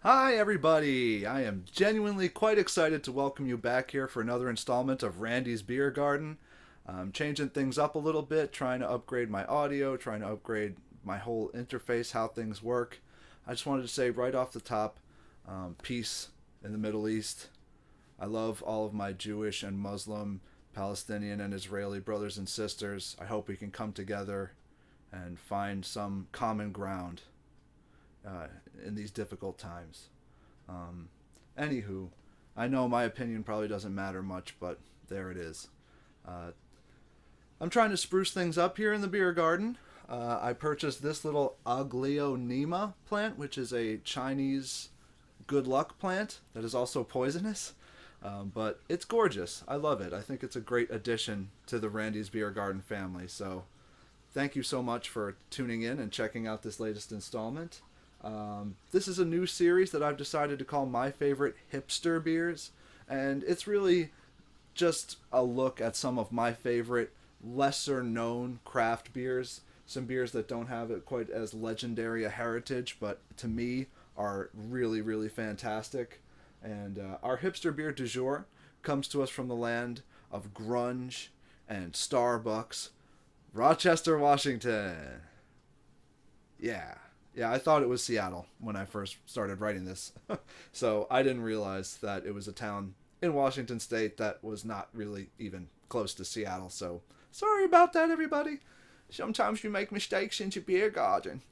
Hi, everybody! I am genuinely quite excited to welcome you back here for another installment of Randy's Beer Garden. I'm changing things up a little bit, trying to upgrade my audio, trying to upgrade my whole interface, how things work. I just wanted to say right off the top, peace in the Middle East. I love all of my Jewish and Muslim, Palestinian and Israeli brothers and sisters. I hope we can come together and find some common ground uh, in these difficult times. Um, Anywho, I know my opinion probably doesn't matter much, but there it is. Uh, I'm trying to spruce things up here in the beer garden. I purchased this little Aglaonema plant, which is a Chinese good luck plant that is also poisonous. But it's gorgeous. I love it. I think it's a great addition to the Randy's Beer Garden family. So thank you so much for tuning in and checking out this latest installment. This is a new series that I've decided to call My Favorite Hipster Beers, and it's really just a look at some of my favorite lesser known craft beers, some beers that don't have it quite as legendary a heritage, but to me are really, really fantastic. And our hipster beer du jour comes to us from the land of grunge and Starbucks, Rochester, Washington. Yeah. Yeah, I thought it was Seattle when I first started writing this. So I didn't realize that it was a town in Washington state that was not really even close to Seattle. So sorry about that, everybody. Sometimes you make mistakes in your beer garden,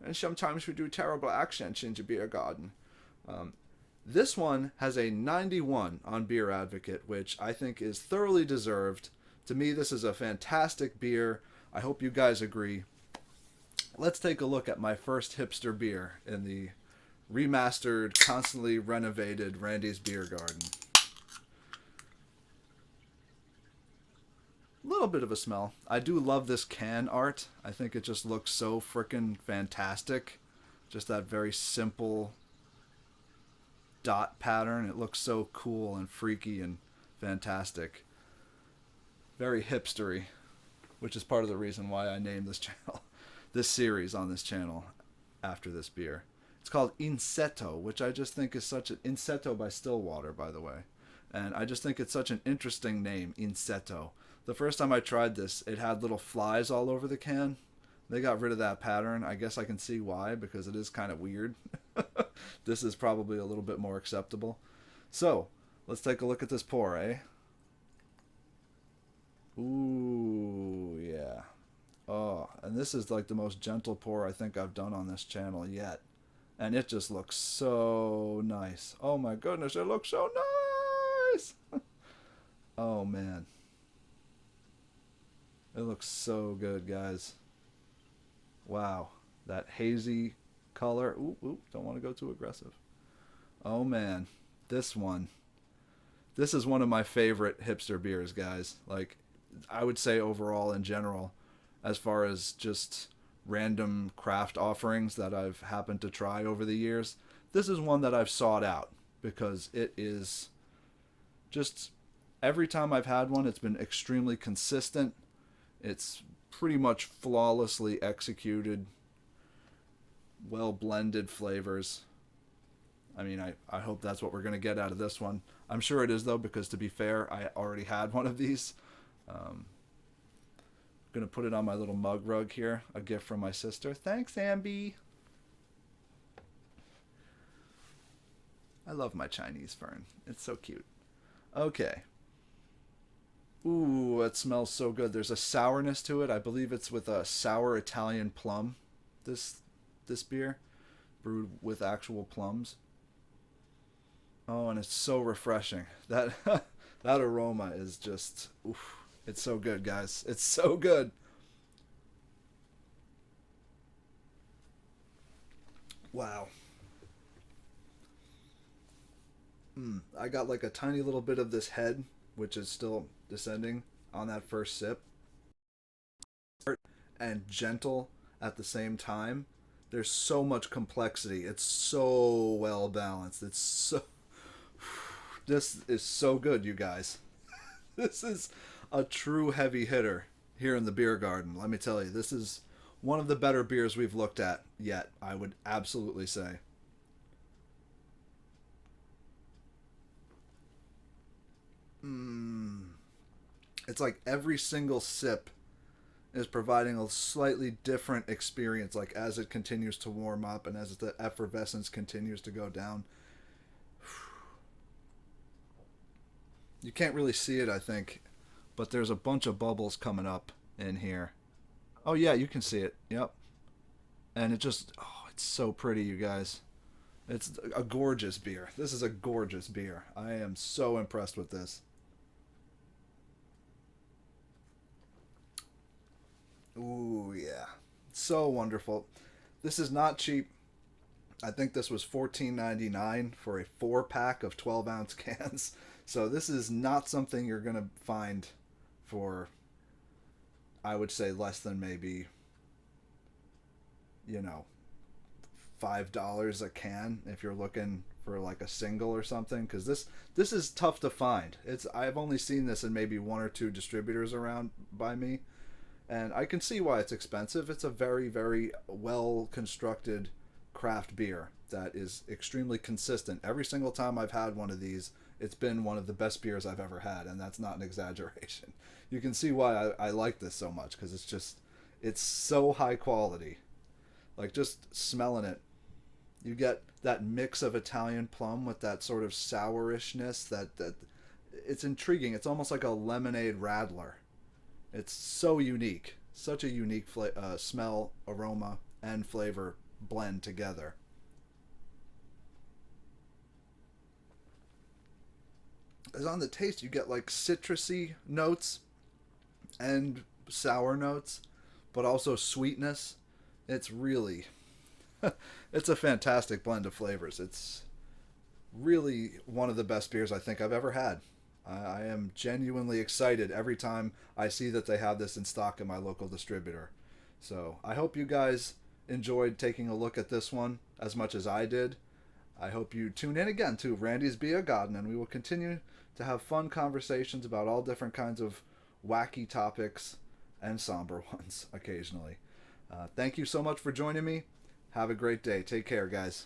and sometimes we do terrible accents in your beer garden. Um, this one has a 91 on Beer Advocate, which I think is thoroughly deserved. To me, this is a fantastic beer. I hope you guys agree. Let's take a look at my first hipster beer in the remastered, constantly renovated Randy's Beer Garden. A little bit of a smell. I do love this can art. I think it just looks so freaking fantastic. Just that very simple dot pattern. It looks so cool and freaky and fantastic. Very hipstery, which is part of the reason why I named this channel, this series on this channel after this beer. It's called Insetto, which I just think is such an Insetto by Stillwater, by the way. And I just think it's such an interesting name, Insetto. The first time I tried this, it had little flies all over the can. They got rid of that pattern. I guess I can see why, because it is kind of weird. This is probably a little bit more acceptable. So, let's take a look at this pour, eh? Ooh, yeah. Oh, and this is like the most gentle pour I think I've done on this channel yet. And it just looks so nice. Oh my goodness, it looks so nice! Oh man. It looks so good, guys. Wow. That hazy color. Ooh, ooh, don't want to go too aggressive. Oh man. This one. This is one of my favorite hipster beers, guys. Like, I would say overall in general, as far as just random craft offerings that I've happened to try over the years, this is one that I've sought out because it is just every time I've had one, it's been extremely consistent. It's pretty much flawlessly executed, well blended flavors. I mean, I hope that's what we're going to get out of this one. I'm sure it is, though, because to be fair, I already had one of these. Um, Gonna put it on my little mug rug here, a gift from my sister. Thanks, Ambi. I love my Chinese fern. It's so cute. Okay. Ooh, it smells so good. There's a sourness to it. I believe it's with a sour Italian plum. This this beer, brewed with actual plums. Oh, and it's so refreshing. That that aroma is just oof. It's so good, guys. It's so good. Wow. I got like a tiny little bit of this head, which is still descending on that first sip, and gentle at the same time. There's so much complexity. It's so well balanced. It's so. This is so good, you guys. This is a true heavy hitter here in the beer garden. Let me tell you, this is one of the better beers we've looked at yet, I would absolutely say. mm, it's like every single sip is providing a slightly different experience, like as it continues to warm up and as the effervescence continues to go down. You can't really see it, I think, but there's a bunch of bubbles coming up in here. Oh yeah, you can see it. Yep. And it just, oh, it's so pretty, you guys. It's a gorgeous beer. This is a gorgeous beer. I am so impressed with this. Ooh, yeah. So wonderful. This is not cheap. I think this was $14.99 for a 4 pack of 12-ounce cans. So this is not something you're going to find for, I would say, less than maybe, you know, $5 a can if you're looking for like a single or something, because this is tough to find. It's I've only seen this in maybe one or two distributors around by me, and I can see why it's expensive. It's a very, very well constructed craft beer that is extremely consistent. Every single time I've had one of these, it's been one of the best beers I've ever had, and that's not an exaggeration. You can see why I like this so much, because it's so high quality. Like, just smelling it, you get that mix of Italian plum with that sort of sourishness that it's intriguing. It's almost like a lemonade radler. It's so unique. Such a unique smell, aroma, and flavor blend together. As on the taste, you get like citrusy notes and sour notes, but also sweetness. It's really, it's a fantastic blend of flavors. It's really one of the best beers I think I've ever had. I am genuinely excited every time I see that they have this in stock in my local distributor. So I hope you guys enjoyed taking a look at this one as much as I did. I hope you tune in again to Randy's Beer Garden, and we will continue to have fun conversations about all different kinds of wacky topics and somber ones occasionally. Thank you so much for joining me. Have a great day. Take care, guys.